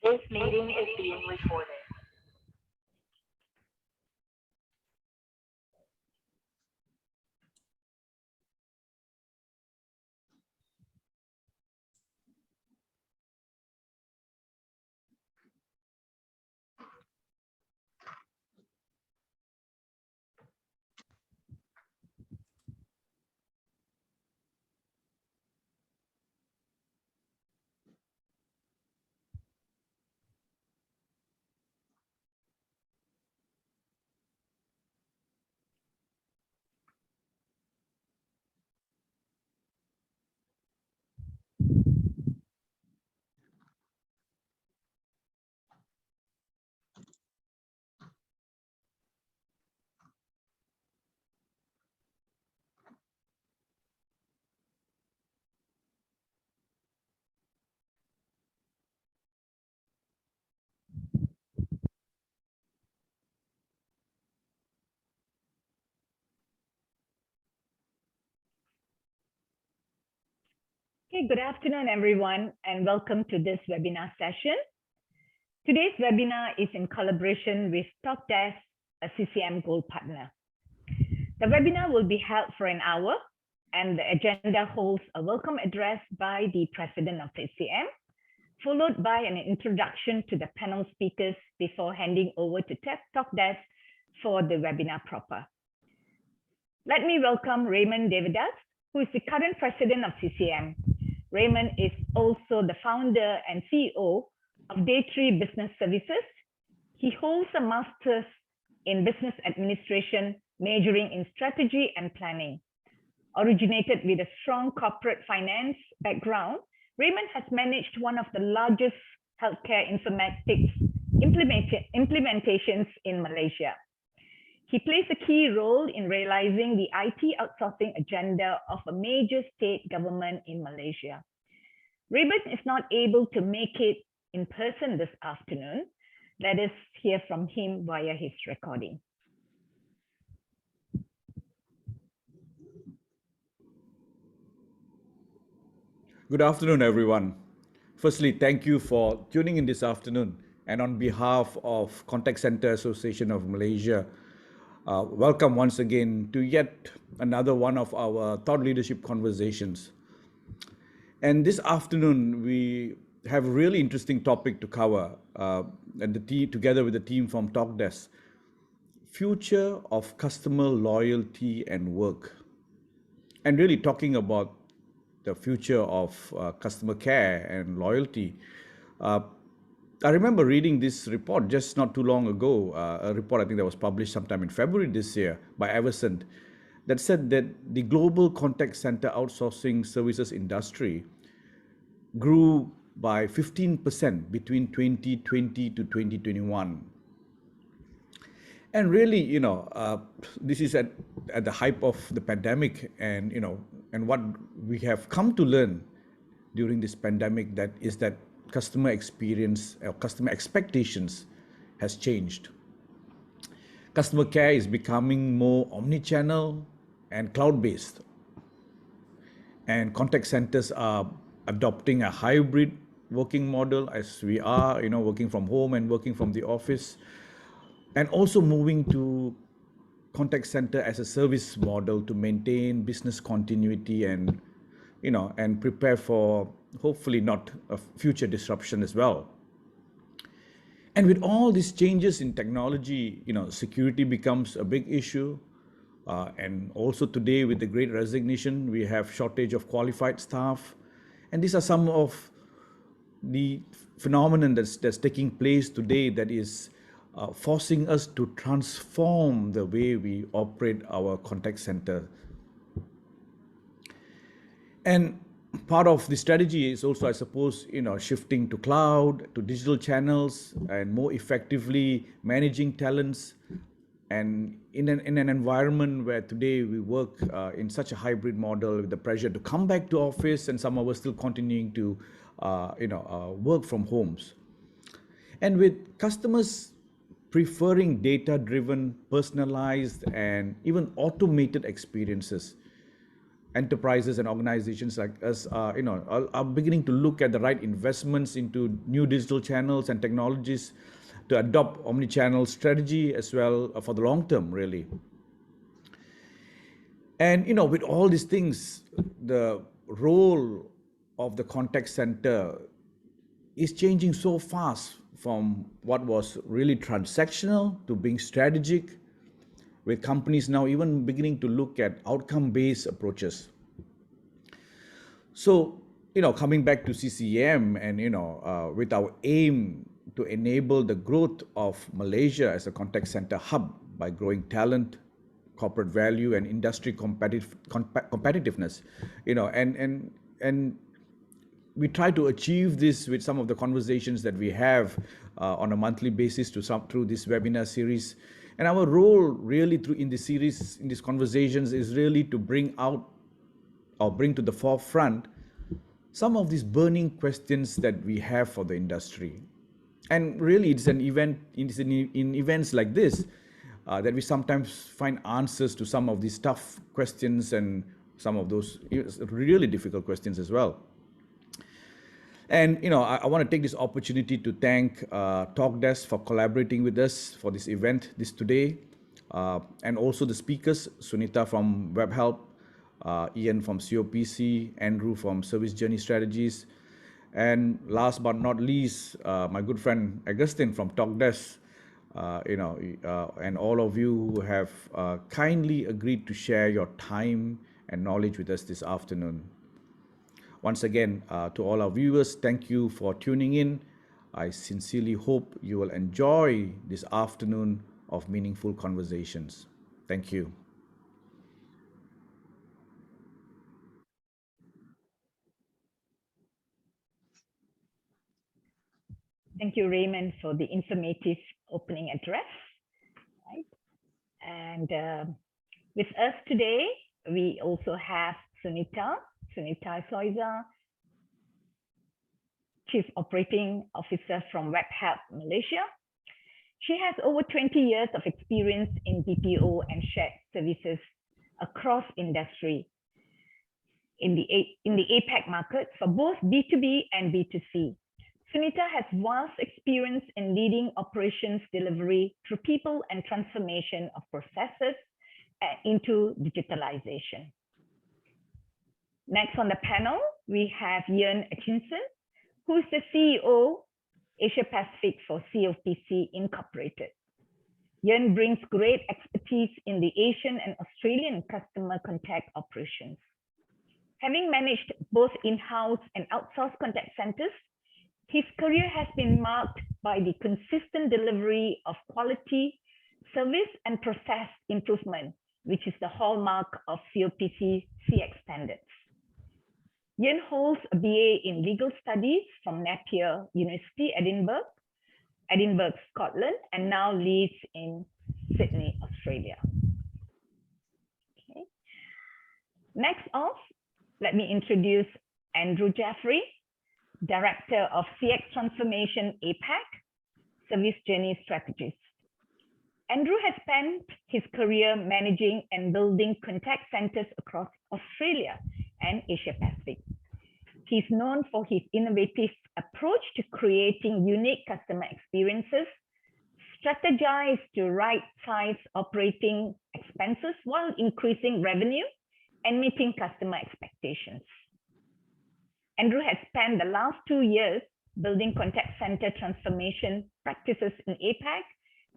This meeting is being recorded. Okay, good afternoon, everyone, and welcome to this webinar session. Today's webinar is in collaboration with TalkDesk, a CCM Gold partner. The webinar will be held for an hour, and the agenda holds a welcome address by the President of CCM, followed by an introduction to the panel speakers before handing over to TalkDesk for the webinar proper. Let me welcome Raymond Devadas, who is the current President of CCM. Raymond is also the founder and CEO of Day3 Business Services. He holds a master's in business administration, majoring in strategy and planning. Originated with a strong corporate finance background, Raymond has managed one of the largest healthcare informatics implementations in Malaysia. He plays a key role in realizing the IT outsourcing agenda of a major state government in Malaysia. Raymond is not able to make it in person this afternoon. Let us hear from him via his recording. Good afternoon, everyone. Firstly, thank you for tuning in this afternoon. And on behalf of Contact Center Association of Malaysia, welcome once again to yet another one of our thought leadership conversations. And this afternoon, we have a really interesting topic to cover, together with the team from TalkDesk, future of customer loyalty and work. And really talking about the future of customer care and loyalty. I remember reading this report just not too long ago, a report I think that was published sometime in February this year by Eversent, that said that the global contact center outsourcing services industry grew by 15% between 2020 to 2021. And really, this is at the hype of the pandemic, and what we have come to learn during this pandemic that customer experience or customer expectations has changed. Customer care is becoming more omni-channel and cloud-based. And contact centers are adopting a hybrid working model, as we are, working from home and working from the office, and also moving to contact center as a service model to maintain business continuity and prepare for hopefully not a future disruption as well. And with all these changes in technology, security becomes a big issue. And also today, with the great resignation, we have shortage of qualified staff. And these are some of the phenomenon that's taking place today that is forcing us to transform the way we operate our contact center. And part of the strategy is also, I suppose, shifting to cloud, to digital channels, and more effectively managing talents. And in an environment where today we work in such a hybrid model with the pressure to come back to office, and some of us still continuing to work from homes. And with customers preferring data-driven, personalized, and even automated experiences, enterprises and organizations like us are beginning to look at the right investments into new digital channels and technologies to adopt omni-channel strategy as well for the long term, really. And with all these things, the role of the contact center is changing so fast from what was really transactional to being strategic, with companies now even beginning to look at outcome-based approaches. So, coming back to CCM and, with our aim to enable the growth of Malaysia as a contact center hub by growing talent, corporate value, and industry competitiveness, and we try to achieve this with some of the conversations that we have on a monthly basis through this webinar series. And our role really in this series, in these conversations, is really to bring out or bring to the forefront some of these burning questions that we have for the industry. And really, it's in events like this that we sometimes find answers to some of these tough questions and some of those really difficult questions as well. And I want to take this opportunity to thank TalkDesk for collaborating with us for this event today, and also the speakers, Sunita from WebHelp, Ian from COPC, Andrew from Service Journey Strategies, and last but not least, my good friend Agustin from TalkDesk, and all of you who have kindly agreed to share your time and knowledge with us this afternoon. Once again, to all our viewers, thank you for tuning in. I sincerely hope you will enjoy this afternoon of meaningful conversations. Thank you. Thank you, Raymond, for the informative opening address. Right? And with us today, we also have Sunita Soiza, Chief Operating Officer from WebHelp Malaysia. She has over 20 years of experience in BPO and shared services across industry in the APAC market for both B2B and B2C. Sunita has vast experience in leading operations delivery through people and transformation of processes into digitalization. Next on the panel, we have Ian Atchison, who is the CEO, Asia Pacific for COPC Incorporated. Ian brings great expertise in the Asian and Australian customer contact operations. Having managed both in-house and outsourced contact centers, his career has been marked by the consistent delivery of quality, service, and process improvement, which is the hallmark of COPC CX standards. Ian holds a BA in Legal Studies from Napier University, Edinburgh, Scotland, and now lives in Sydney, Australia. Okay. Next off, let me introduce Andrew Jeffrey, Director of CX Transformation APAC, Service Journey Strategies. Andrew has spent his career managing and building contact centers across Australia and Asia Pacific. He's known for his innovative approach to creating unique customer experiences, strategize to right-size operating expenses while increasing revenue and meeting customer expectations. Andrew has spent the last 2 years building contact center transformation practices in APAC,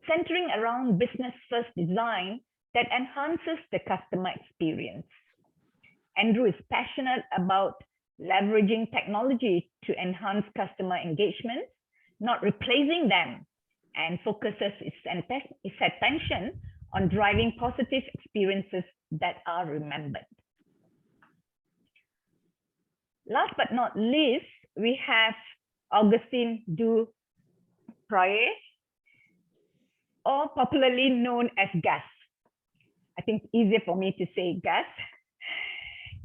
centering around business-first design that enhances the customer experience. Andrew is passionate about leveraging technology to enhance customer engagement, not replacing them, and focuses its attention on driving positive experiences that are remembered. Last but not least, we have Augustin du Preez, or popularly known as Gus. I think it's easier for me to say Gus.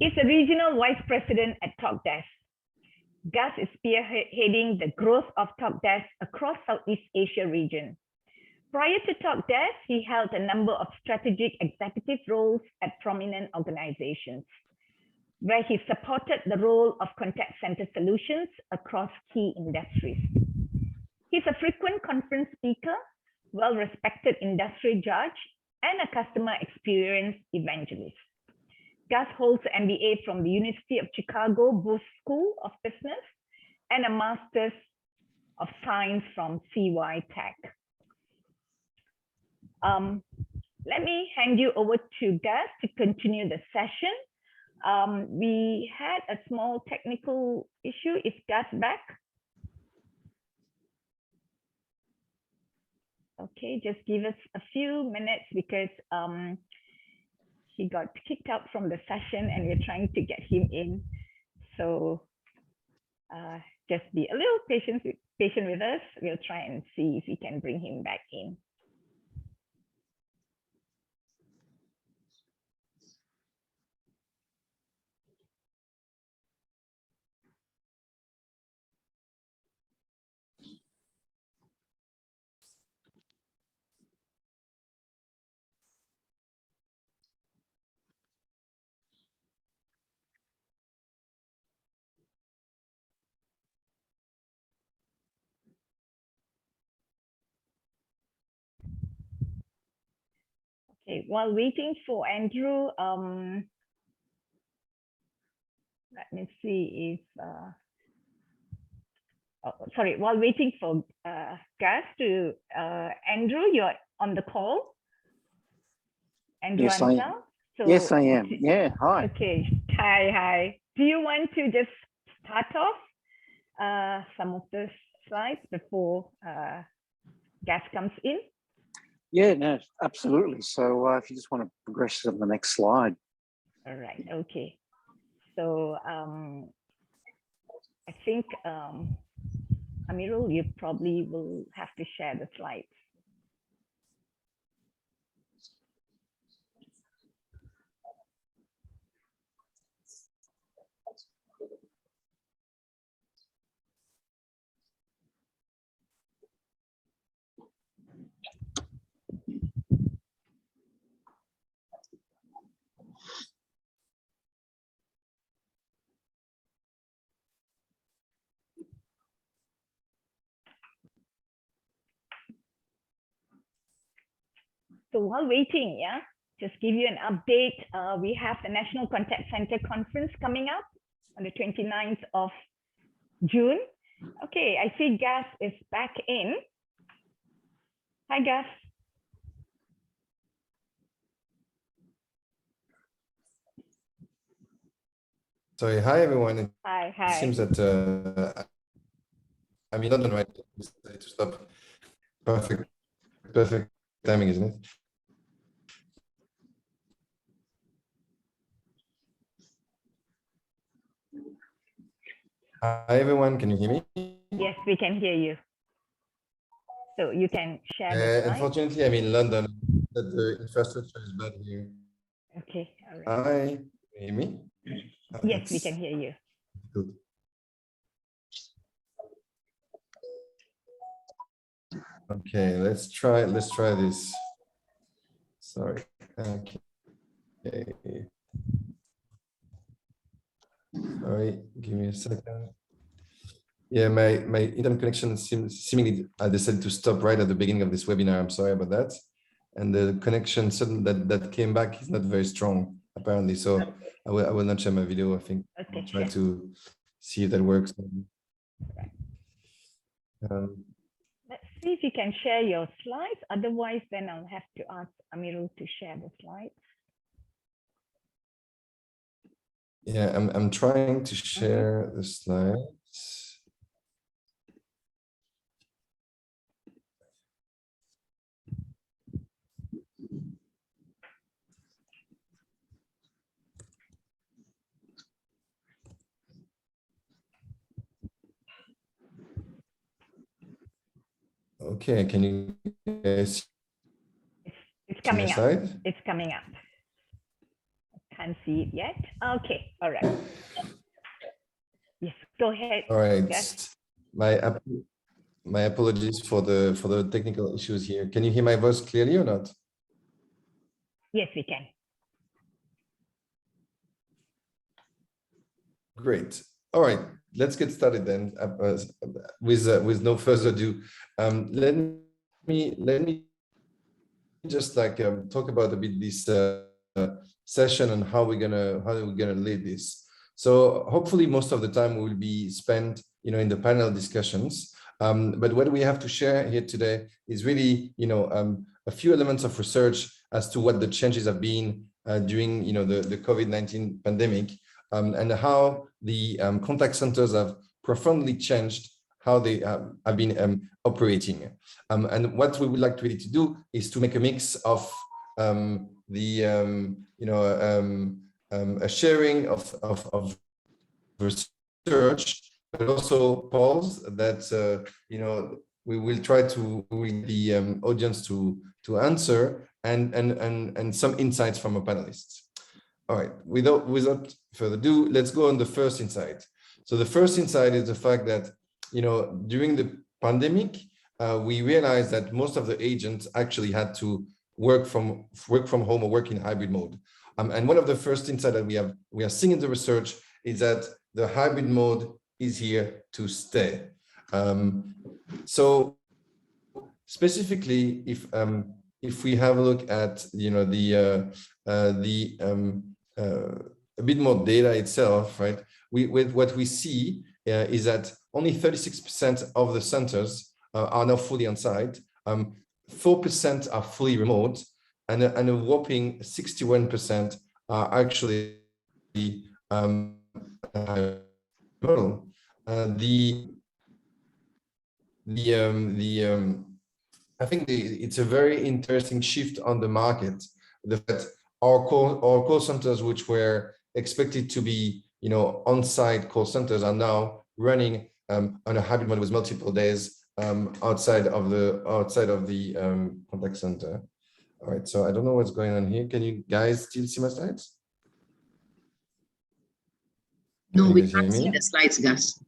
He's a regional vice president at TalkDesk. Gus is spearheading the growth of TalkDesk across Southeast Asia region. Prior to TalkDesk, he held a number of strategic executive roles at prominent organizations. where he supported the role of contact center solutions across key industries. He's a frequent conference speaker, well-respected industry judge, and a customer experience evangelist. Gus holds an MBA from the University of Chicago Booth School of Business and a Master's of Science from CY Tech. Let me hand you over to Gus to continue the session. We had a small technical issue. Is Gus back? Okay, just give us a few minutes because he got kicked out from the session and we're trying to get him in. So just be a little patient with us. We'll try and see if we can bring him back in. Okay, while waiting for Andrew, let me see if, while waiting for Gus to, Andrew, you're on the call? Andrew, Yes, I am. So, yes, I am. Yeah, hi. Okay, hi. Do you want to just start off some of the slides before Gus comes in? Yeah, no, absolutely. So if you just want to progress to the next slide. All right, okay. So I think, Amirul, you probably will have to share the slides. So while waiting, yeah, just give you an update. We have the National Contact Center Conference coming up on the 29th of June. Okay, I see Gus is back in. Hi, Gus. Sorry, hi everyone. Hi. It seems that I'm in London, right? To stop. Perfect timing, isn't it? Hi everyone, can you hear me? Yes, we can hear you. So you can share the slide. Unfortunately, I'm in London. That the infrastructure is bad here. Okay, all right. Hi, can you hear me? Yes, we can hear you. Good. Okay, let's try this. Sorry. Okay. Sorry, give me a second. Yeah, my internet connection seemingly I decided to stop right at the beginning of this webinar. I'm sorry about that. And the connection that came back is not very strong, apparently. So I will not share my video. I think Okay, I'll try to see if that works. Let's see if you can share your slides. Otherwise, then I'll have to ask Amirul to share the slides. Yeah, I'm trying to share the slides. Okay, can you guys It's coming up. slide? It's coming up. I can't see it yet. Okay, all right. Yes, go ahead. All right. Yes. My apologies for the technical issues here. Can you hear my voice clearly or not? Yes, we can. Great. All right, let's get started then. With no further ado, let me just like talk about a bit this session and how we're gonna lead this. So hopefully most of the time will be spent, in the panel discussions. But what we have to share here today is really, a few elements of research as to what the changes have been during, the COVID-19 pandemic, and how the contact centers have profoundly changed how they have been operating. And what we would like really to do is to make a mix of a sharing of research, but also polls that we will try to the audience to answer and some insights from our panelists. All right, without further ado, let's go on the first insight. So the first insight is the fact that during the pandemic, we realized that most of the agents actually had to work from home or work in hybrid mode. And one of the first insights that we are seeing in the research is that the hybrid mode is here to stay. So specifically, if we have a look at a bit more data itself, right? What we see is that only 36% of the centers are now fully on site. 4% are fully remote, and a whopping 61% are actually remote. I think it's a very interesting shift on the market. That our call centers, which were expected to be, on-site call centers, are now running on a hybrid mode with multiple days outside of the contact center. All right, so I don't know what's going on here. Can you guys still see my slides? No, we can't see the slides, Gus.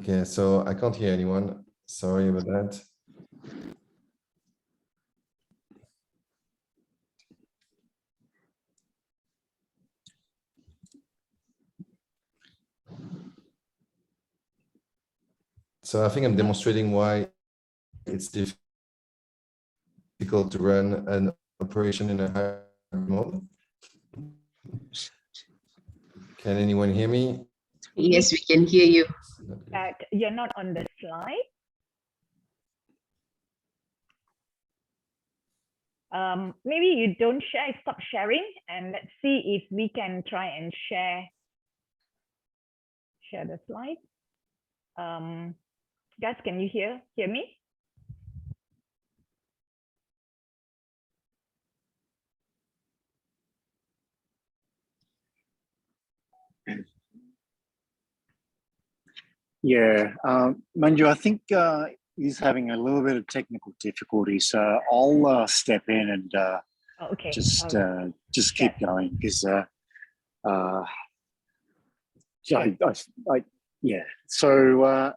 Okay, so I can't hear anyone. Sorry about that. So I think I'm demonstrating why it's difficult to run an operation in a hybrid mode. Can anyone hear me? Yes, we can hear you. That you're not on the slide. Maybe you don't share, stop sharing, and let's see if we can try and share the slide. Guys, can you hear me? Yeah, Manju, I think he's having a little bit of technical difficulty, so I'll step in and Okay. just keep going because yeah. So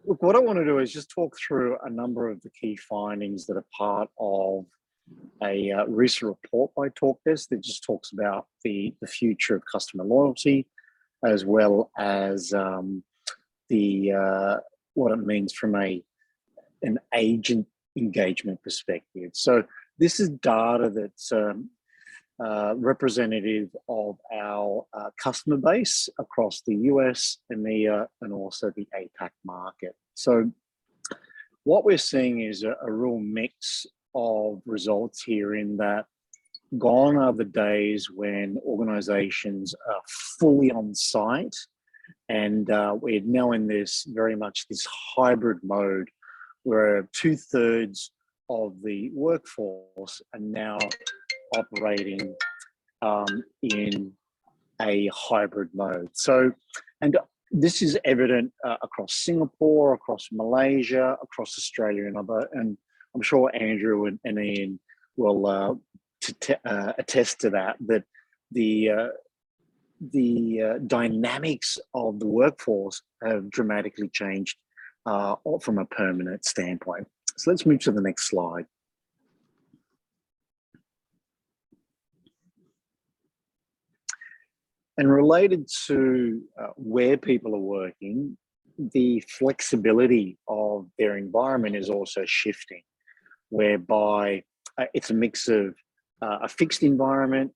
look, what I want to do is just talk through a number of the key findings that are part of a recent report by TalkDesk that just talks about the future of customer loyalty, as well as what it means from an agent engagement perspective. So this is data that's representative of our customer base across the US, EMEA, and also the APAC market. So what we're seeing is a real mix of results here, in that gone are the days when organizations are fully on site, and we're now in this very much this hybrid mode where 2/3 of the workforce are now operating in a hybrid mode. So, and this is evident across Singapore, across Malaysia, across Australia, and I'm sure Andrew and Ian will attest to that the dynamics of the workforce have dramatically changed from a permanent standpoint. So let's move to the next slide. And related to where people are working, the flexibility of their environment is also shifting, whereby it's a mix of a fixed environment,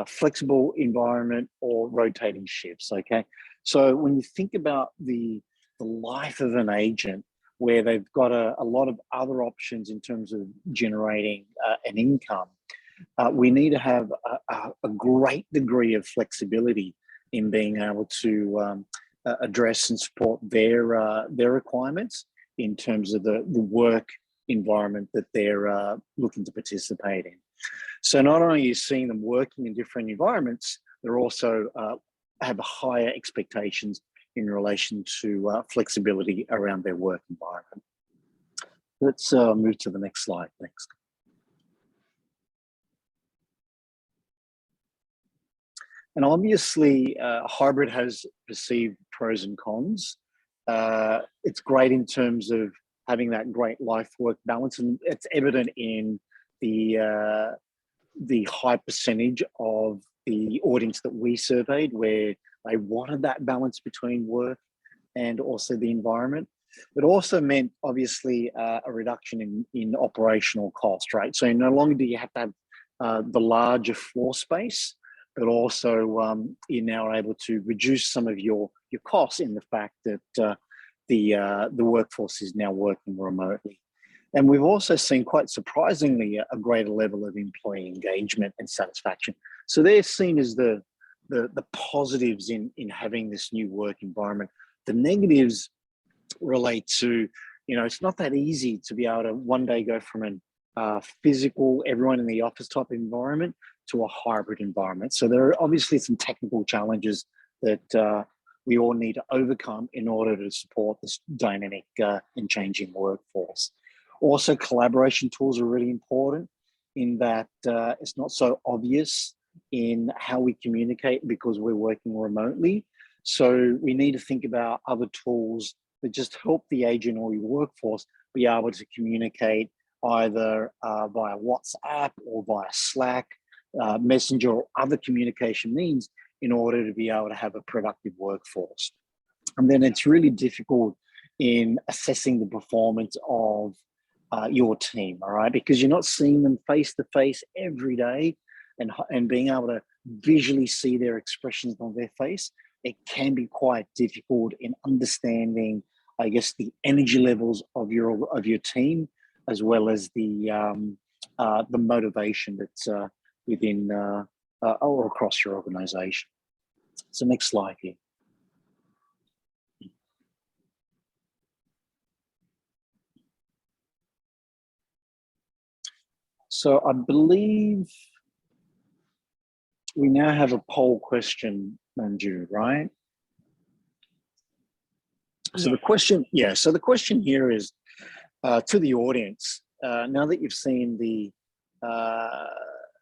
flexible environment, or rotating shifts, okay? So when you think about the life of an agent, where they've got a lot of other options in terms of generating an income, we need to have a great degree of flexibility in being able to address and support their requirements in terms of the work environment that they're looking to participate in. So not only are you seeing them working in different environments, they're also have higher expectations in relation to flexibility around their work environment. Let's move to the next slide, thanks. And obviously, hybrid has perceived pros and cons. It's great in terms of having that great life-work balance, and it's evident in the high percentage of the audience that we surveyed where they wanted that balance between work and also the environment. It also meant, obviously, a reduction in operational cost, right? So no longer do you have to have the larger floor space, but also you're now able to reduce some of your costs in the fact that the workforce is now working remotely. And we've also seen, quite surprisingly, a greater level of employee engagement and satisfaction. So they're seen as the positives in having this new work environment. The negatives relate to, it's not that easy to be able to one day go from a physical, everyone in the office type environment to a hybrid environment. So there are obviously some technical challenges that we all need to overcome in order to support this dynamic and changing workforce. Also, collaboration tools are really important in that it's not so obvious in how we communicate because we're working remotely. So we need to think about other tools that just help the agent or your workforce be able to communicate either via WhatsApp or via Slack, Messenger, or other communication means in order to be able to have a productive workforce. And then it's really difficult in assessing the performance of your team, all right? Because you're not seeing them face to face every day, and being able to visually see their expressions on their face, it can be quite difficult in understanding, I guess, the energy levels of your team, as well as the motivation that's within or across your organization. So next slide here. So I believe we now have a poll question, Manju, right? So the question, so the question here is to the audience, now that you've seen the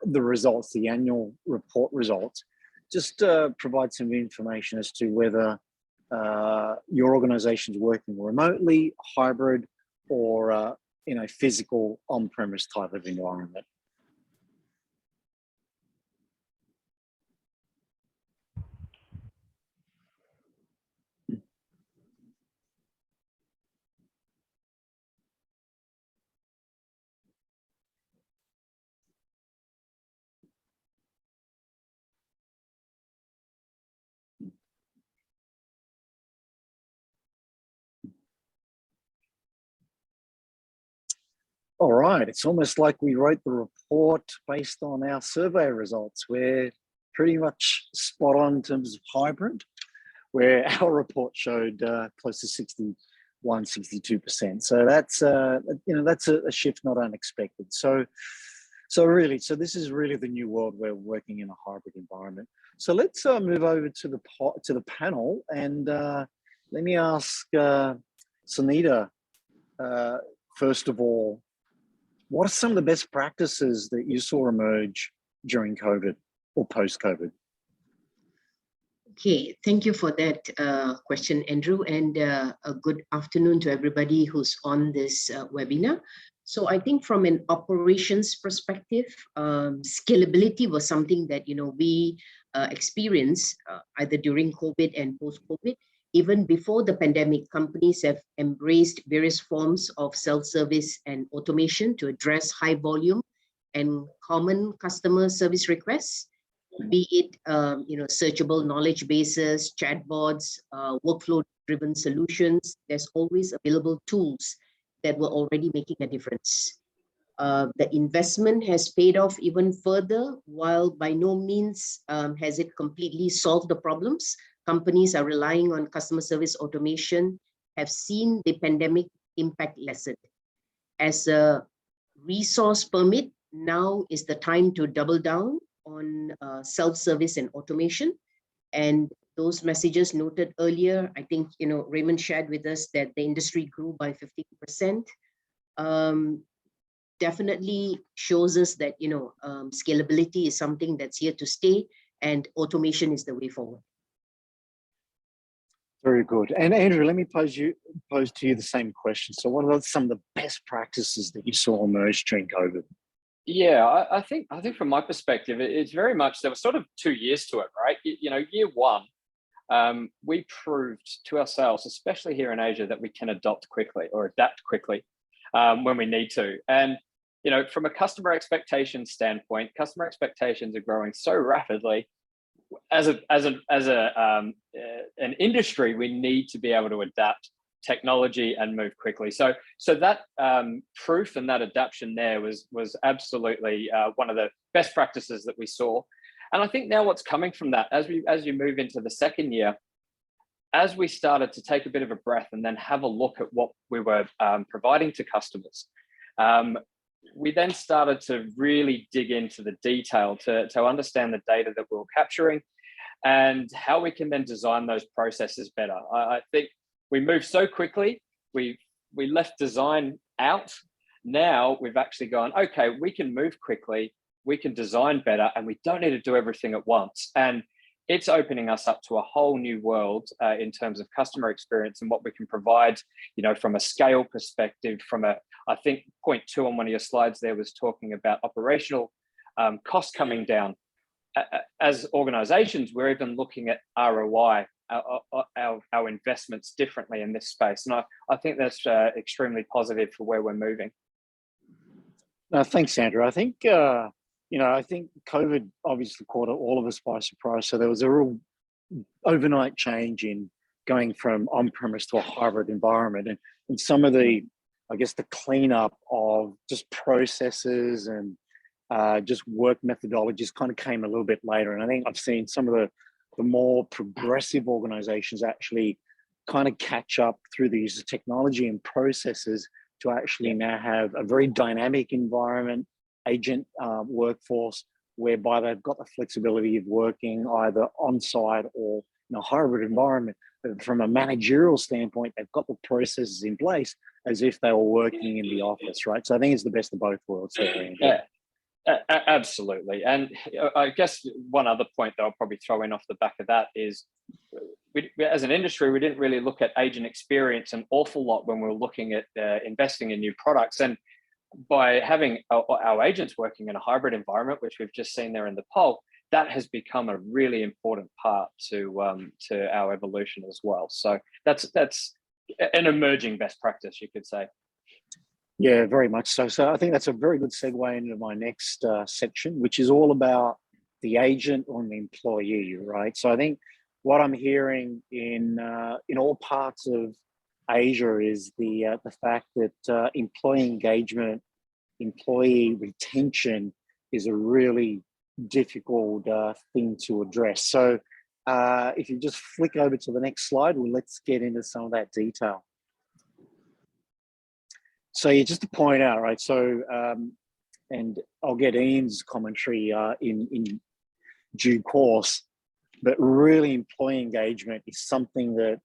results, the annual report results, just provide some information as to whether your organization is working remotely, hybrid, or in a physical on-premise type of environment. All right, it's almost like we wrote the report based on our survey results. We're pretty much spot on in terms of hybrid, where our report showed close to 61, 62%. So that's that's a shift not unexpected. So this is really the new world. We're working in a hybrid environment. So let's move over to the panel, and let me ask Sunita first of all. What are some of the best practices that you saw emerge during COVID or post-COVID? Okay, thank you for that question, Andrew, and a good afternoon to everybody who's on this webinar. So I think from an operations perspective, scalability was something that we experienced either during COVID and post-COVID. Even before the pandemic, companies have embraced various forms of self-service and automation to address high volume and common customer service requests, be it searchable knowledge bases, chatbots, workflow-driven solutions. There's always available tools that were already making a difference. The investment has paid off even further, while by no means has it completely solved the problems. Companies are relying on customer service automation, have seen the pandemic impact lessened. As a resource permit, now is the time to double down on self-service and automation. And those messages noted earlier, I think, Raymond shared with us that the industry grew by 50%. Definitely shows us that, scalability is something that's here to stay, and automation is the way forward. Very good. And Andrew, let me pose to you the same question. So what are some of the best practices that you saw emerge during COVID? Yeah, I think from my perspective, it's very much, there was sort of 2 years to it, right? Year one, we proved to ourselves, especially here in Asia, that we can adapt quickly when we need to. And from a customer expectation standpoint, customer expectations are growing so rapidly. As an industry, we need to be able to adapt technology and move quickly. So that proof and that adaptation there was absolutely one of the best practices that we saw. And I think now what's coming from that, as you move into the second year, as we started to take a bit of a breath and then have a look at what we were providing to customers, we then started to really dig into the detail to understand the data that we were capturing and how we can then design those processes better. I think we moved so quickly, we left design out. Now we've actually gone, okay, we can move quickly, we can design better, and we don't need to do everything at once. And it's opening us up to a whole new world in terms of customer experience and what we can provide, from a scale perspective, I think point 2 on one of your slides there was talking about operational costs coming down. As organizations, we're even looking at ROI, our investments differently in this space. And I think that's extremely positive for where we're moving. Thanks, Andrew. I think, I think COVID obviously caught all of us by surprise. So there was a real overnight change in going from on-premise to a hybrid environment. And some of the, I guess, the cleanup of just processes and just work methodologies kind of came a little bit later. And I think I've seen some of the more progressive organizations actually kind of catch up through the use of technology and processes to actually now have a very dynamic environment, agent workforce, whereby they've got the flexibility of working either on-site or in a hybrid environment. But from a managerial standpoint, they've got the processes in place as if they were working in the office, right? So I think it's the best of both worlds there. Yeah. Absolutely. And I guess one other point that I'll probably throw in off the back of that is, as an industry, we didn't really look at agent experience an awful lot when we were looking at investing in new products. And by having our agents working in a hybrid environment, which we've just seen there in the poll, that has become a really important part to our evolution as well. So that's an emerging best practice, you could say. Yeah, very much so. So I think that's a very good segue into my next section, which is all about the agent or the employee, right? So I think what I'm hearing in all parts of Asia is the fact that employee engagement, employee retention is a really difficult thing to address. So if you just flick over to the next slide, well, let's get into some of that detail. So yeah, just to point out, right? So, and I'll get Ian's commentary in due course, but really employee engagement is something that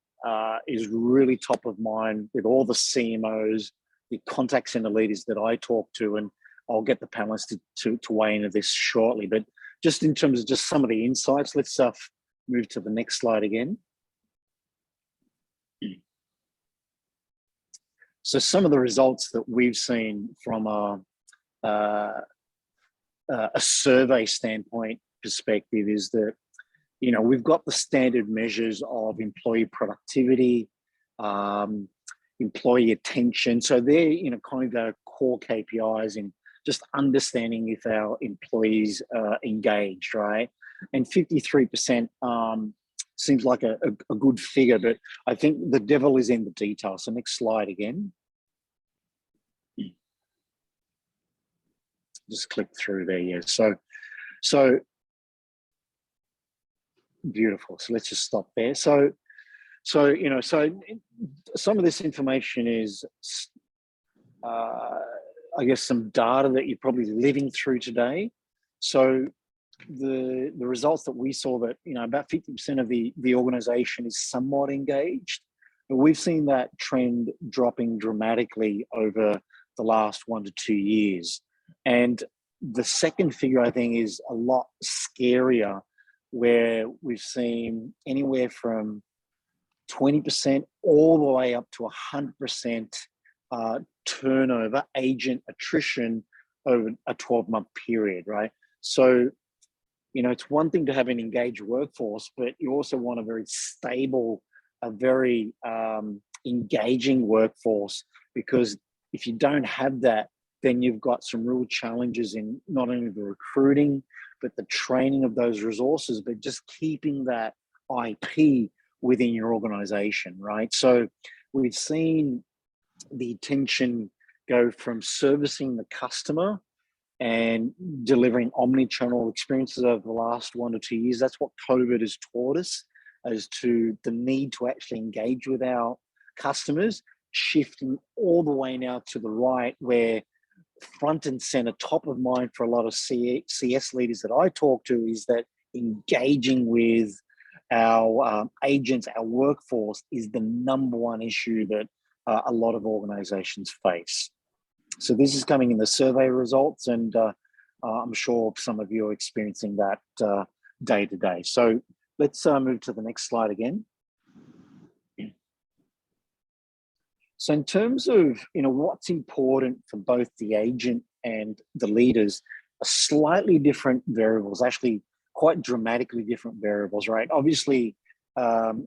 is really top of mind with all the CMOs, the contact center leaders that I talk to, and I'll get the panelists to weigh into this shortly. But just in terms of just some of the insights, let's move to the next slide again. So some of the results that we've seen from a survey standpoint perspective is that, you know, we've got the standard measures of employee productivity, employee attention. So they're, you know, kind of the core KPIs in just understanding if our employees are engaged, right? And 53% seems like a good figure, but I think the devil is in the details. So next slide again. Just click through there, yeah. So beautiful. So let's just stop there. So you know, so some of this information is, I guess, some data that you're probably living through today. So the results that we saw, that, you know, about 50% of the organization is somewhat engaged, but we've seen that trend dropping dramatically over the last 1 to 2 years. And the second figure, I think, is a lot scarier, where we've seen anywhere from 20% all the way up to 100% turnover, agent attrition over a 12-month period, right? So, you know, it's one thing to have an engaged workforce, but you also want a very stable, a very engaging workforce, because if you don't have that, then you've got some real challenges in not only the recruiting, but the training of those resources, but just keeping that IP within your organization, right? So we've seen the attention go from servicing the customer and delivering omni-channel experiences over the last 1 to 2 years. That's what COVID has taught us, as to the need to actually engage with our customers, shifting all the way now to the right, where front and center, top of mind for a lot of CS leaders that I talk to, is that engaging with our agents, our workforce, is the number one issue that a lot of organizations face. So this is coming in the survey results, and I'm sure some of you are experiencing that day to day. So let's move to the next slide again. So in terms of, you know, what's important for both the agent and the leaders, are slightly different variables, actually quite dramatically different variables, right? Obviously, the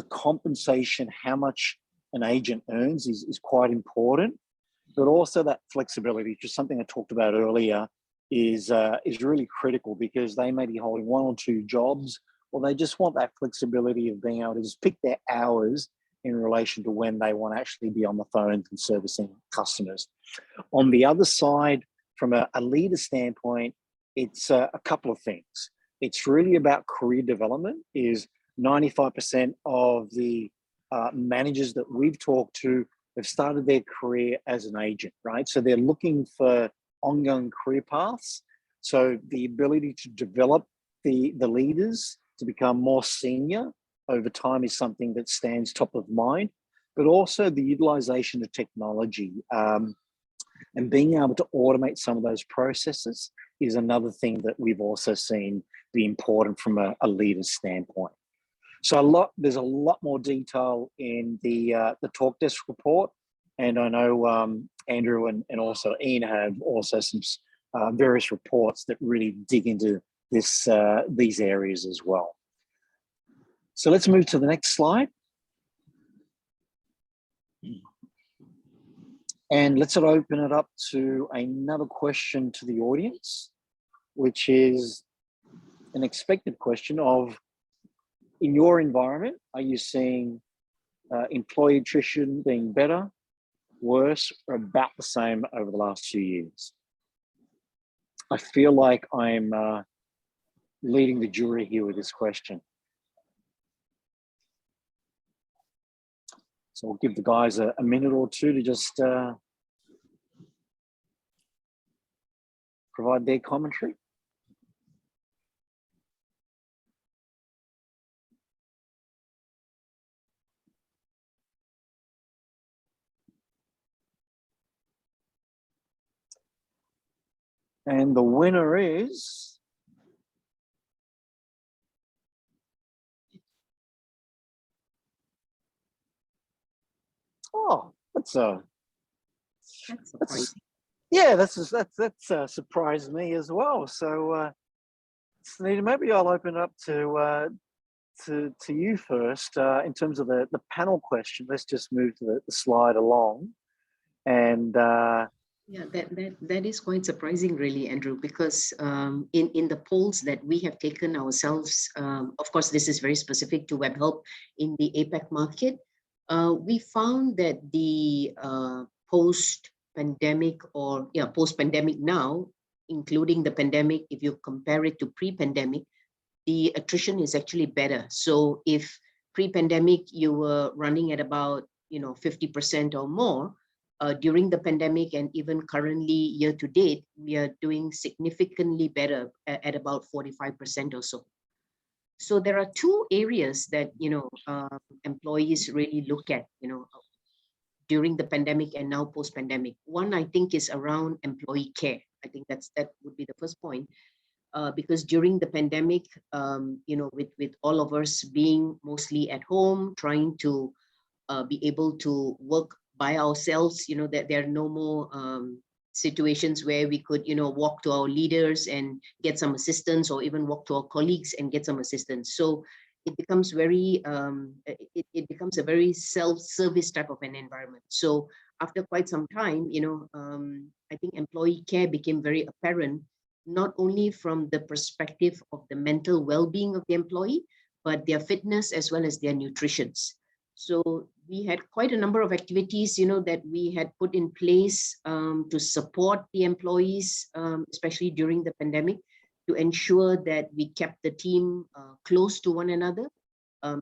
compensation, how much an agent earns, is quite important, but also that flexibility, which is something I talked about earlier, is really critical, because they may be holding 1 or 2 jobs, or they just want that flexibility of being able to just pick their hours in relation to when they want to actually be on the phones and servicing customers. On the other side, from a leader standpoint, it's a couple of things. It's really about career development. Is 95% of the managers that we've talked to have started their career as an agent, right? So they're looking for ongoing career paths. So the ability to develop the leaders to become more senior over time is something that stands top of mind, but also the utilization of technology and being able to automate some of those processes is another thing that we've also seen be important from a leader's standpoint. So there's a lot more detail in the Talk Desk report, and I know Andrew and also Ian have also some various reports that really dig into these areas as well. So let's move to the next slide. And let's open it up to another question to the audience, which is an expected question of, in your environment, are you seeing employee attrition being better, worse, or about the same over the last 2 years? I feel like I'm leading the jury here with this question. So we'll give the guys a minute or two to just provide their commentary. And the winner is Oh, that's That's that's surprising. yeah, that's surprised me as well. So, Sunita, maybe I'll open up to you first in terms of the panel question. Let's just move to the slide along, and Yeah, that is quite surprising, really, Andrew, because in the polls that we have taken ourselves, of course, this is very specific to WebHelp in the APAC market. We found that the post-pandemic post-pandemic now, including the pandemic, if you compare it to pre-pandemic, the attrition is actually better. So if pre-pandemic you were running at about 50% or more, during the pandemic and even currently year to date, we are doing significantly better at about 45% or so. So there are two areas that employees really look at during the pandemic and now post-pandemic. One, I think, is around employee care. I think that would be the first point. Because during the pandemic, with all of us being mostly at home, trying to be able to work by ourselves, that there are no more situations where we could, walk to our leaders and get some assistance, or even walk to our colleagues and get some assistance. So it becomes it becomes a very self-service type of an environment. So after quite some time, I think employee care became very apparent, not only from the perspective of the mental well-being of the employee, but their fitness as well as their nutrition. So we had quite a number of activities, that we had put in place to support the employees, especially during the pandemic, to ensure that we kept the team close to one another,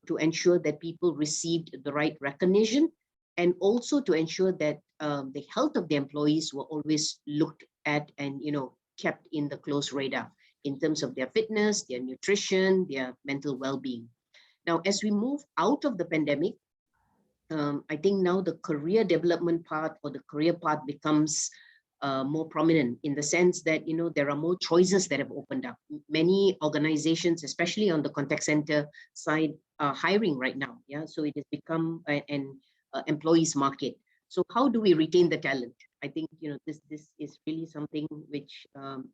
to ensure that people received the right recognition, and also to ensure that the health of the employees were always looked at and, kept in the close radar in terms of their fitness, their nutrition, their mental well-being. Now, as we move out of the pandemic, I think now the career development part, or the career path, becomes more prominent, in the sense that there are more choices that have opened up. Many organizations, especially on the contact center side, are hiring right now. Yeah, so it has become an employees market. So how do we retain the talent? I think this is really something which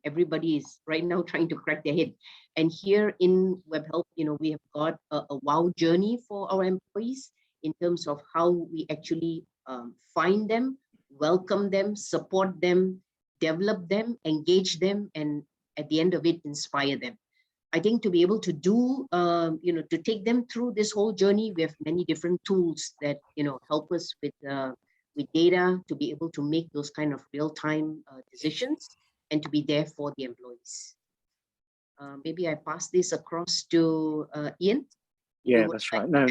everybody is right now trying to crack their head. And here in WebHelp, we have got a wow journey for our employees in terms of how we actually find them, welcome them, support them, develop them, engage them, and at the end of it, inspire them. I think to be able to do, to take them through this whole journey, we have many different tools that help us with data to be able to make those kind of real-time decisions and to be there for the employees. Maybe I pass this across to Ian. yeah, that's right. No,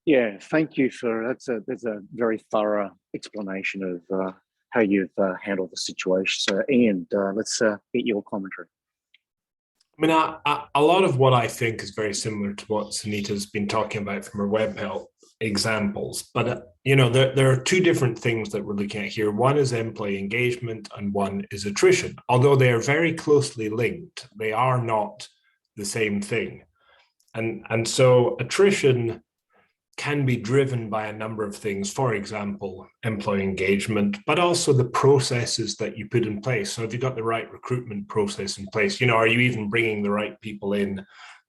yeah, thank you for that's a very thorough explanation of how you've handled the situation. So, Ian, let's get your commentary. I mean, a lot of what I think is very similar to what Sunita's been talking about from her WebHelp examples, but there are two different things that we're looking at here. One is employee engagement and one is attrition. Although they are very closely linked, they are not the same thing. And so attrition can be driven by a number of things, for example, employee engagement, but also the processes that you put in place. So have you got the right recruitment process in place? Are you even bringing the right people in?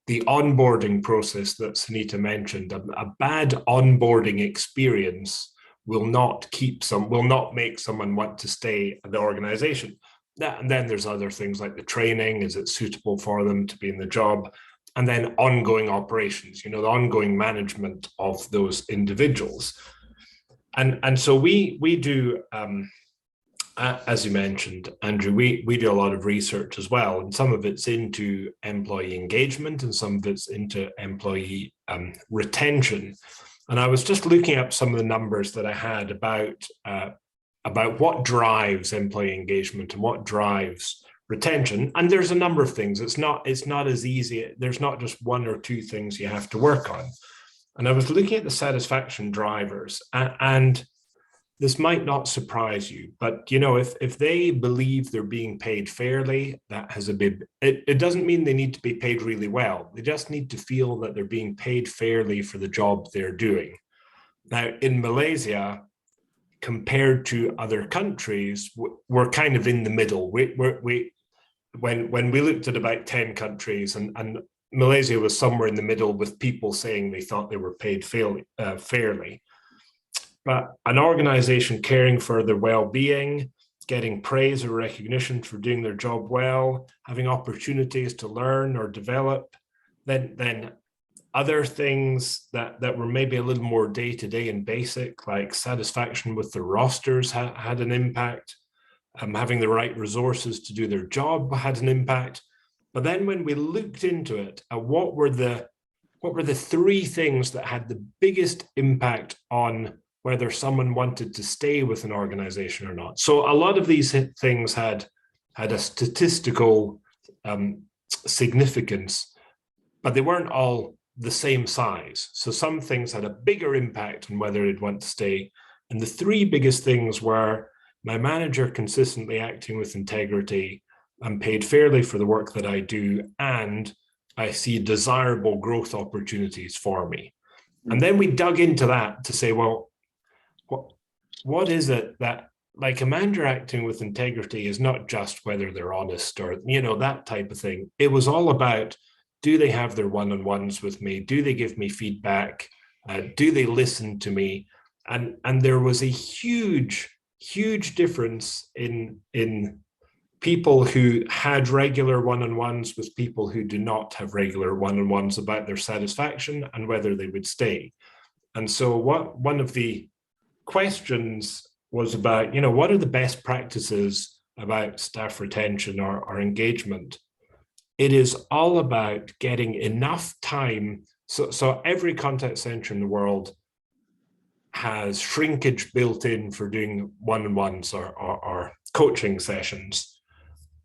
The onboarding process that Sunita mentioned, a bad onboarding experience will not make someone want to stay at the organization. And then there's other things like the training. Is it suitable for them to be in the job? And then ongoing operations, the ongoing management of those individuals. And so we do, as you mentioned, Andrew, we do a lot of research as well. And some of it's into employee engagement and some of it's into employee retention. And I was just looking up some of the numbers that I had about what drives employee engagement and what drives retention. And there's a number of things. It's not as easy. There's not just one or two things you have to work on. And I was looking at the satisfaction drivers, and this might not surprise you, but if they believe they're being paid fairly, that has it doesn't mean they need to be paid really well. They just need to feel that they're being paid fairly for the job they're doing. Now, in Malaysia, compared to other countries, we're kind of in the middle. When we looked at about 10 countries, and Malaysia was somewhere in the middle, with people saying they thought they were paid fairly. But an organization caring for their well-being, getting praise or recognition for doing their job well, having opportunities to learn or develop, then other things that were maybe a little more day-to-day and basic, like satisfaction with the rosters had an impact. Having the right resources to do their job had an impact. But then when we looked into it, what were the three things that had the biggest impact on whether someone wanted to stay with an organization or not? So a lot of these things had a statistical significance, but they weren't all the same size. So some things had a bigger impact on whether they'd want to stay. And the three biggest things were my manager consistently acting with integrity, I'm paid fairly for the work that I do, and I see desirable growth opportunities for me. And then we dug into that to say, well, what is it that, like, a manager acting with integrity is not just whether they're honest or, that type of thing. It was all about, do they have their one-on-ones with me? Do they give me feedback? Do they listen to me? And there was a huge difference in people who had regular one-on-ones with people who do not have regular one-on-ones about their satisfaction and whether they would stay. And so one of the questions was about, what are the best practices about staff retention or engagement? It is all about getting enough time. So every contact center in the world has shrinkage built in for doing one-on-ones or coaching sessions,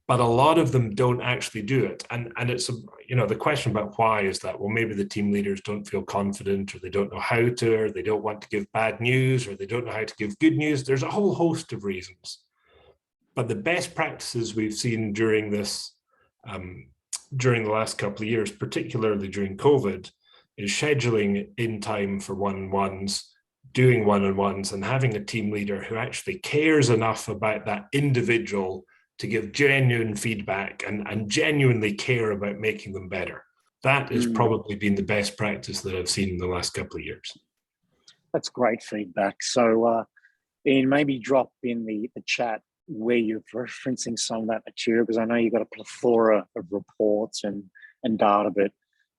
but a lot of them don't actually do it. And it's, the question about why is that? Well, maybe the team leaders don't feel confident, or they don't know how to, or they don't want to give bad news, or they don't know how to give good news. There's a whole host of reasons. But the best practices we've seen during this, during the last couple of years, particularly during COVID, is scheduling in time for one-on-ones, doing one-on-ones, and having a team leader who actually cares enough about that individual to give genuine feedback and genuinely care about making them better. That has probably been the best practice that I've seen in the last couple of years. That's great feedback. So Ian, maybe drop in the chat where you're referencing some of that material, because I know you've got a plethora of reports and data, but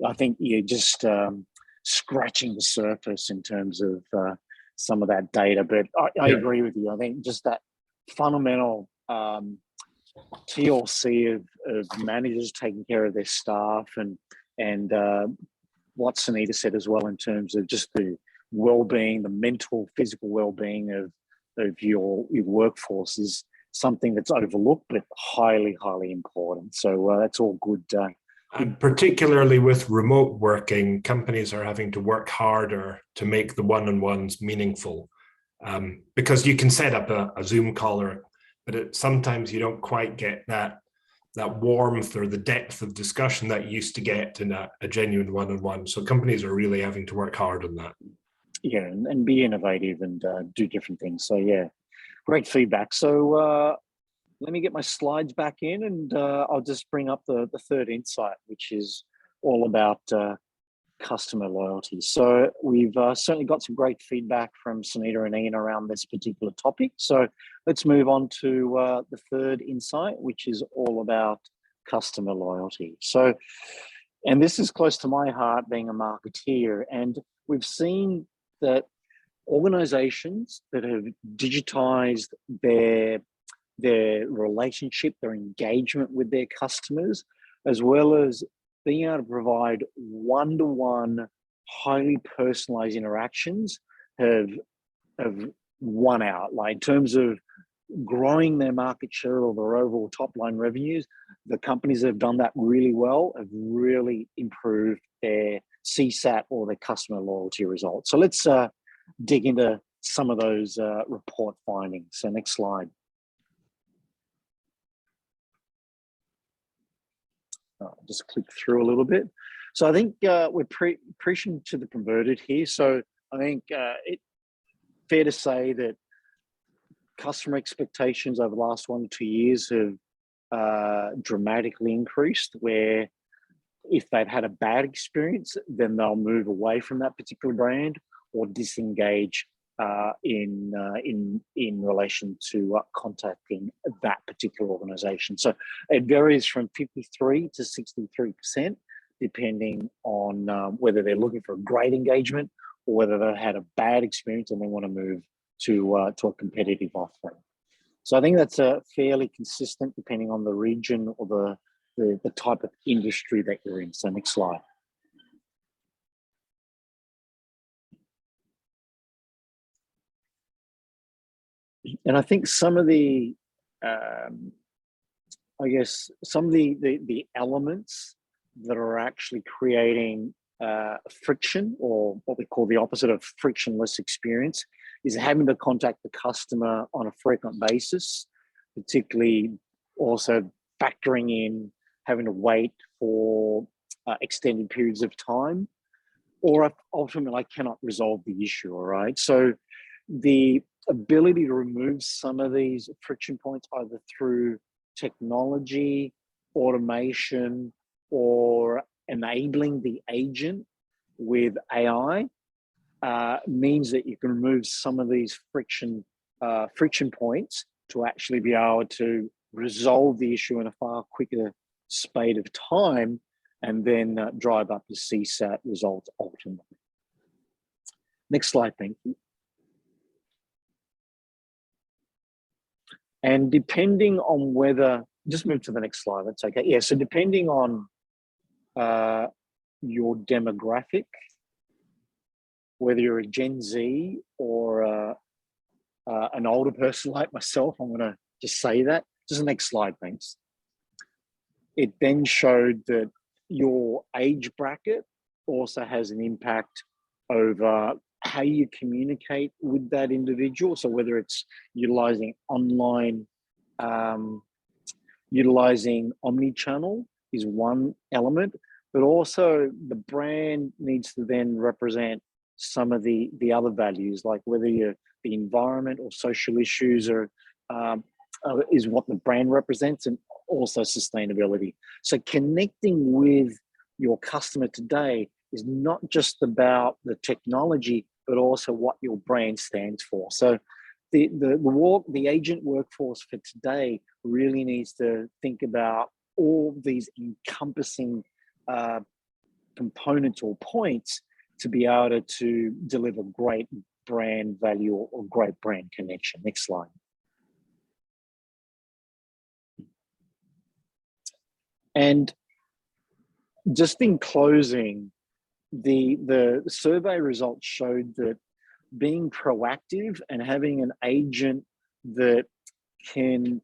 I think you're just scratching the surface in terms of some of that data. But I agree with you. I think just that fundamental TLC of managers taking care of their staff, and what Sunita said as well in terms of just the well-being, the mental, physical well-being of your workforce is something that's overlooked, but highly, highly important. So that's all good. And particularly with remote working, companies are having to work harder to make the one-on-ones meaningful, because you can set up a Zoom call, but sometimes you don't quite get that warmth or the depth of discussion that you used to get in a genuine one-on-one. So companies are really having to work hard on that. Yeah, and be innovative and do different things. So yeah, great feedback. So let me get my slides back in, and I'll just bring up the third insight, which is all about customer loyalty. So we've certainly got some great feedback from Sunita and Ian around this particular topic. So let's move on to the third insight, which is all about customer loyalty. So, and this is close to my heart, being a marketeer, and we've seen that organizations that have digitized their relationship, their engagement with their customers, as well as being able to provide one-to-one, highly personalized interactions, have won out. Like in terms of growing their market share or their overall top-line revenues, the companies that have done that really well have really improved their CSAT or their customer loyalty results. So let's dig into some of those report findings. So next slide. Just click through a little bit. So I think we're preaching to the converted here. So I think it's fair to say that customer expectations over the last 1 to 2 years have dramatically increased, where if they've had a bad experience, then they'll move away from that particular brand or disengage in relation to contacting that particular organization. So it varies from 53 to 63%, depending on whether they're looking for a great engagement or whether they've had a bad experience and they want to move to a competitive offering. So I think that's fairly consistent depending on the region or the type of industry that you're in. So next slide. And I think some of the, some of the elements that are actually creating friction, or what we call the opposite of frictionless experience, is having to contact the customer on a frequent basis, particularly also factoring in having to wait for extended periods of time, or ultimately I cannot resolve the issue, all right? So the ability to remove some of these friction points either through technology, automation, or enabling the agent with AI means that you can remove some of these friction points to actually be able to resolve the issue in a far quicker spate of time, and then drive up the CSAT results ultimately. Next slide, thank you. And depending on whether, just move to the next slide, that's okay. Yeah, so depending on your demographic, whether you're a Gen Z or an older person like myself, I'm gonna just say that. Just the next slide, thanks. It then showed that your age bracket also has an impact over how you communicate with that individual. So whether it's utilizing online, utilizing omni-channel is one element, but also the brand needs to then represent some of the other values, like whether you're the environment or social issues or is what the brand represents, and also sustainability. So connecting with your customer today is not just about the technology, but also what your brand stands for. So the agent workforce for today really needs to think about all these encompassing components or points to be able to deliver great brand value or great brand connection. Next slide. And just in closing, the survey results showed that being proactive and having an agent that can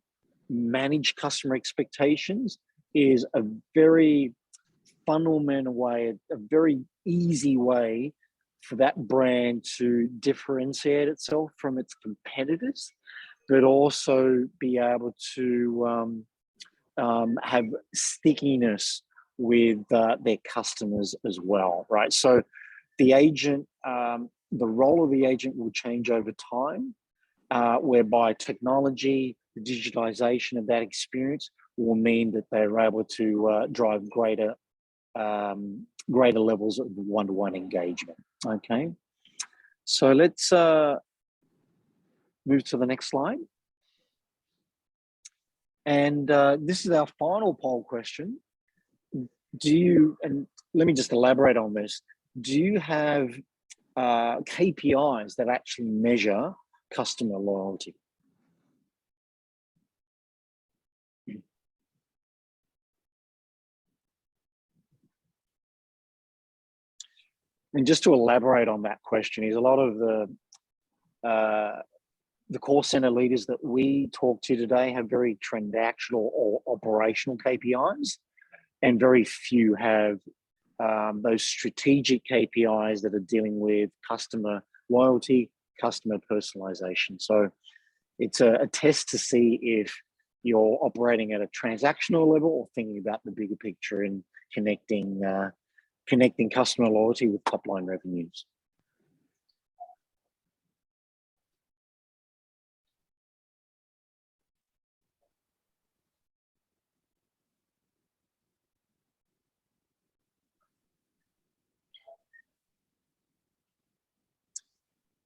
manage customer expectations is a very fundamental way, a very easy way for that brand to differentiate itself from its competitors, but also be able to have stickiness with their customers as well, right? So the agent, the role of the agent will change over time, whereby technology, the digitization of that experience will mean that they're able to drive greater levels of one-to-one engagement, okay? So let's move to the next slide. And this is our final poll question. And let me just elaborate on this. Do you have KPIs that actually measure customer loyalty? And just to elaborate on that question, is a lot of the call center leaders that we talk to today have very transactional or operational KPIs, and very few have those strategic KPIs that are dealing with customer loyalty, customer personalization. So it's a test to see if you're operating at a transactional level or thinking about the bigger picture and connecting customer loyalty with top line revenues.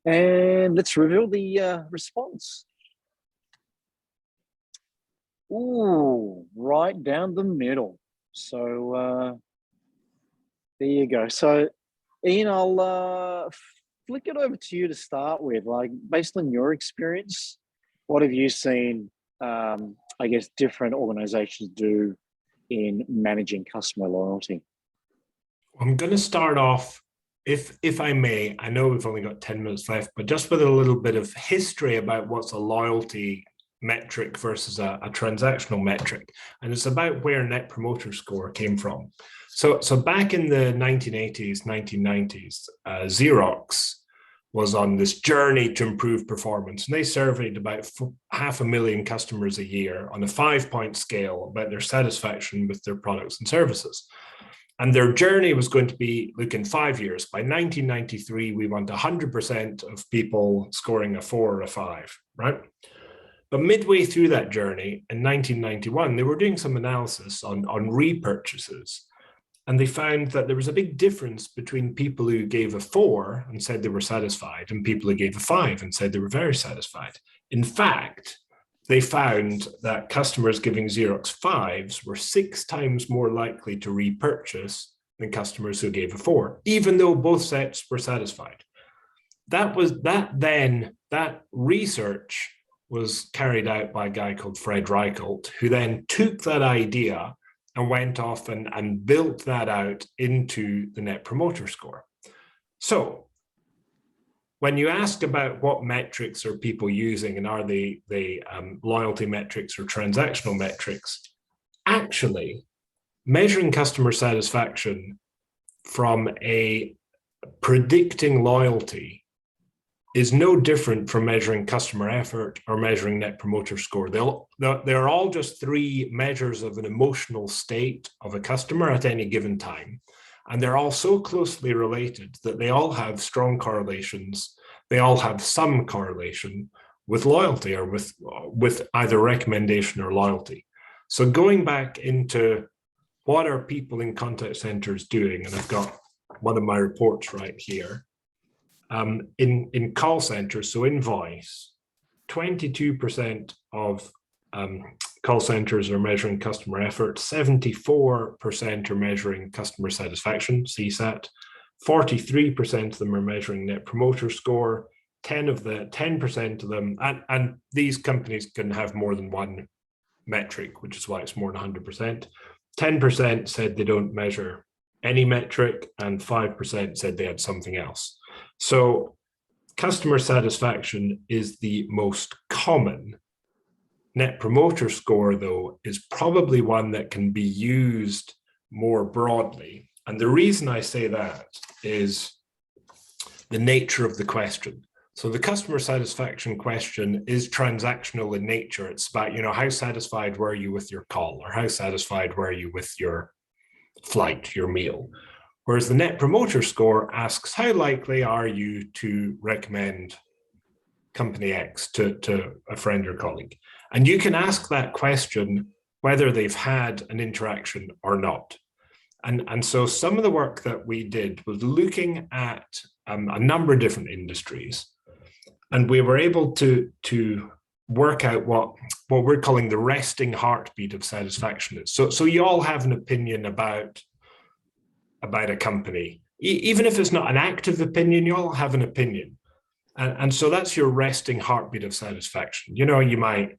And let's reveal the response. Ooh, right down the middle. So there you go. So Ian, I'll flick it over to you to start with. Like, based on your experience, what have you seen, I guess, different organizations do in managing customer loyalty? I'm going to start off, if I may. I know we've only got 10 minutes left, but just with a little bit of history about what's a loyalty metric versus a transactional metric. And it's about where Net Promoter Score came from. So back in the 1980s, 1990s, Xerox was on this journey to improve performance. And they surveyed about 500,000 customers a year on a 5-point scale about their satisfaction with their products and services. And their journey was going to be, look, in 5 years. By 1993, we want 100% of people scoring a 4 or a 5, right? But midway through that journey, in 1991, they were doing some analysis on repurchases. And they found that there was a big difference between people who gave a 4 and said they were satisfied and people who gave a 5 and said they were very satisfied. In fact, they found that customers giving Xerox 5s were 6 times more likely to repurchase than customers who gave a 4, even though both sets were satisfied. That research was carried out by a guy called Fred Reichelt, who then took that idea and went off and built that out into the Net Promoter Score. So when you ask about what metrics are people using and are they loyalty metrics or transactional metrics, actually measuring customer satisfaction from a predicting loyalty is no different from measuring customer effort or measuring Net Promoter Score. They're all just 3 measures of an emotional state of a customer at any given time. And they're all so closely related that they all have strong correlations. They all have some correlation with loyalty or with either recommendation or loyalty. So going back into what are people in contact centers doing, and I've got one of my reports right here. In call centers, so in voice, 22% of call centers are measuring customer effort, 74% are measuring customer satisfaction, CSAT, 43% of them are measuring Net Promoter Score, 10% of them, and these companies can have more than one metric, which is why it's more than 100%. 10% said they don't measure any metric, and 5% said they had something else. So customer satisfaction is the most common. Net Promoter Score, though, is probably one that can be used more broadly. And the reason I say that is the nature of the question. So the customer satisfaction question is transactional in nature. It's about, how satisfied were you with your call, or how satisfied were you with your flight, your meal? Whereas the Net Promoter Score asks, how likely are you to recommend company X to a friend or colleague? And you can ask that question whether they've had an interaction or not. And so some of the work that we did was looking at a number of different industries. And we were able to work out what we're calling the resting heartbeat of satisfaction is. So you all have an opinion about a company. Even if it's not an active opinion, you all have an opinion. And so that's your resting heartbeat of satisfaction. You might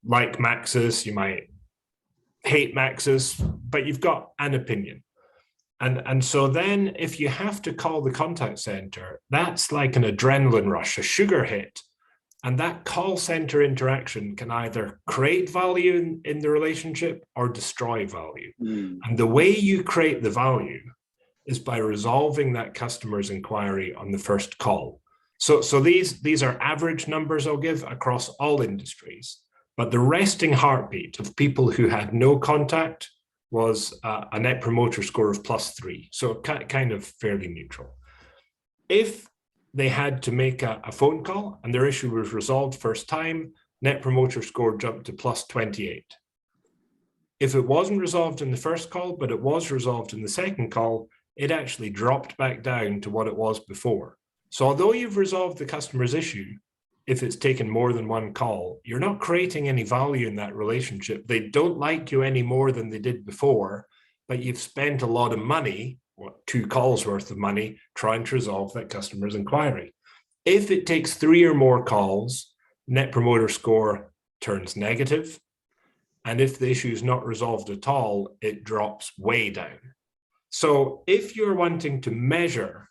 like Maxis, you might hate Maxis, but you've got an opinion. And so then if you have to call the contact center, that's like an adrenaline rush, a sugar hit. And that call center interaction can either create value in the relationship or destroy value. And the way you create the value is by resolving that customer's inquiry on the first call. So these are average numbers I'll give across all industries. But the resting heartbeat of people who had no contact was a Net Promoter Score of +3. So kind of fairly neutral. If they had to make a phone call and their issue was resolved first time, Net Promoter Score jumped to +28. If it wasn't resolved in the first call, but it was resolved in the second call, it actually dropped back down to what it was before. So although you've resolved the customer's issue, if it's taken more than one call, you're not creating any value in that relationship. They don't like you any more than they did before, but you've spent a lot of money, what, 2 calls worth of money, trying to resolve that customer's inquiry. If it takes 3 or more calls, Net Promoter Score turns negative. And if the issue is not resolved at all, it drops way down. So if you're wanting to measure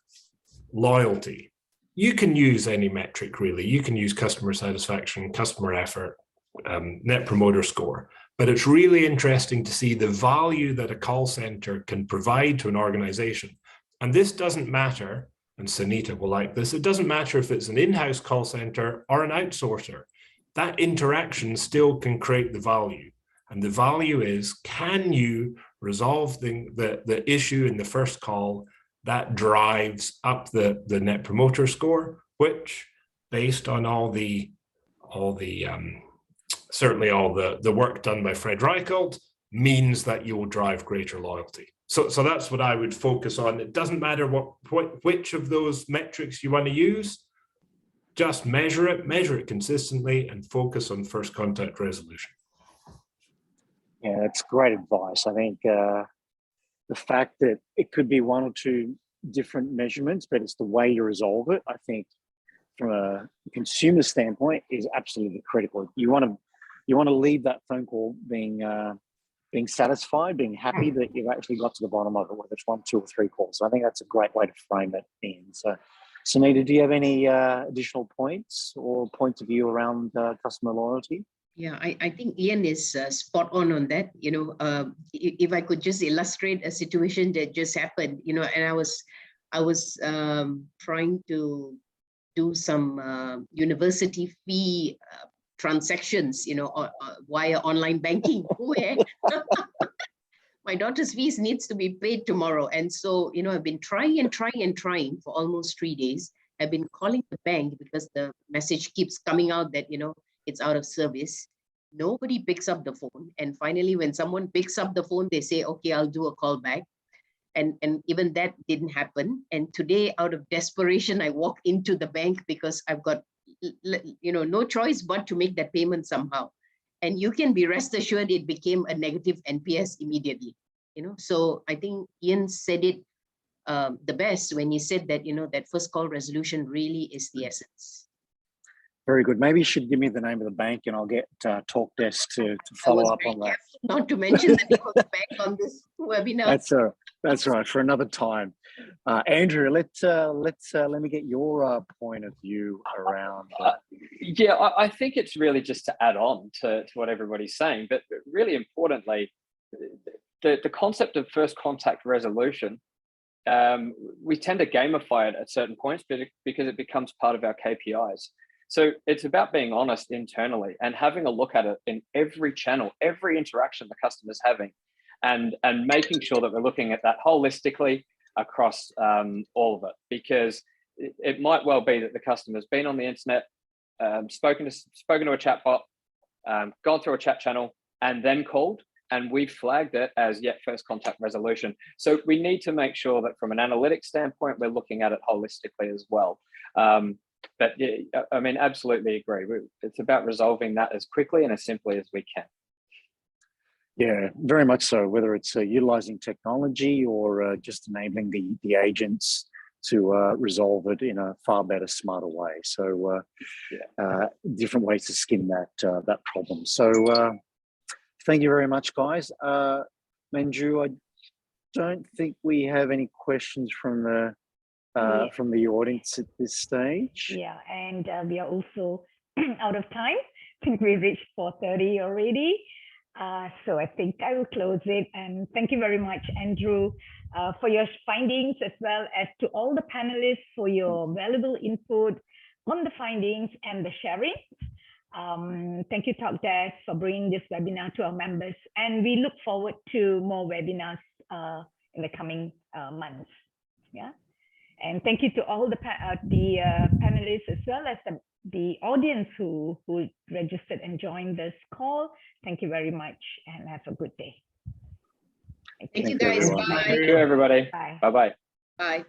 loyalty, you can use any metric really. You can use customer satisfaction, customer effort, Net Promoter Score. But it's really interesting to see the value that a call center can provide to an organization. And this doesn't matter, and Sunita will like this, it doesn't matter if it's an in-house call center or an outsourcer. That interaction still can create the value. And the value is, can you resolve the issue in the first call? That drives up the Net Promoter Score, which, based on certainly all the work done by Fred Reichelt, means that you will drive greater loyalty. So that's what I would focus on. It doesn't matter which of those metrics you want to use. Just measure it consistently, and focus on first contact resolution. Yeah, that's great advice. I think the fact that it could be 1 or 2 different measurements, but it's the way you resolve it, I think from a consumer standpoint is absolutely critical. You want to leave that phone call being satisfied, being happy that you've actually got to the bottom of it, whether it's 1, 2, or 3 calls. So I think that's a great way to frame it, Ian. So Sunita, do you have any additional points or points of view around customer loyalty? Yeah, I think Ian is spot on that. You know, if I could just illustrate a situation that just happened, you know, and I was trying to do some university fee transactions, you know, via online banking. Where my daughter's fees needs to be paid tomorrow, and so you know, I've been trying for almost 3 days. I've been calling the bank because the message keeps coming out that, you know, it's out of service. Nobody picks up the phone. And finally, when someone picks up the phone, they say, okay, I'll do a call back. And even that didn't happen. And today, out of desperation, I walk into the bank because I've got, you know, no choice but to make that payment somehow. And you can be rest assured it became a negative NPS immediately. You know, so I think Ian said it the best when he said that, you know, that first call resolution really is the essence. Very good. Maybe you should give me the name of the bank and I'll get TalkDesk to follow up on that. Not to mention the name of the bank on this webinar. That's right, for another time. Andrew, let me get your point of view around. Yeah, I think it's really just to add on to what everybody's saying, but really importantly, the concept of first contact resolution, we tend to gamify it at certain points because it becomes part of our KPIs. So it's about being honest internally and having a look at it in every channel, every interaction the customer's having, and making sure that we're looking at that holistically across all of it, because it might well be that the customer's been on the internet, spoken to a chatbot, gone through a chat channel, and then called, and we flagged it as yet first contact resolution. So we need to make sure that from an analytics standpoint, we're looking at it holistically as well. But yeah, I mean, absolutely agree. It's about resolving that as quickly and as simply as we can. Yeah, very much so, whether it's utilizing technology or just enabling the agents to resolve it in a far better, smarter way. So different ways to skin that problem. So thank you very much, guys. Manju, I don't think we have any questions from the audience at this stage. Yeah, and we are also out of time. I think we reached 4:30 already. So I think I will close it. And thank you very much, Andrew, for your findings, as well as to all the panelists for your valuable input on the findings and the sharing. Thank you, TalkDesk, for bringing this webinar to our members. And we look forward to more webinars in the coming months. Yeah. And thank you to all the panelists, as well as the audience who registered and joined this call. Thank you very much, and have a good day. Thank you, guys. Everyone. Bye. Thank you, everybody. Bye. Bye-bye. Bye.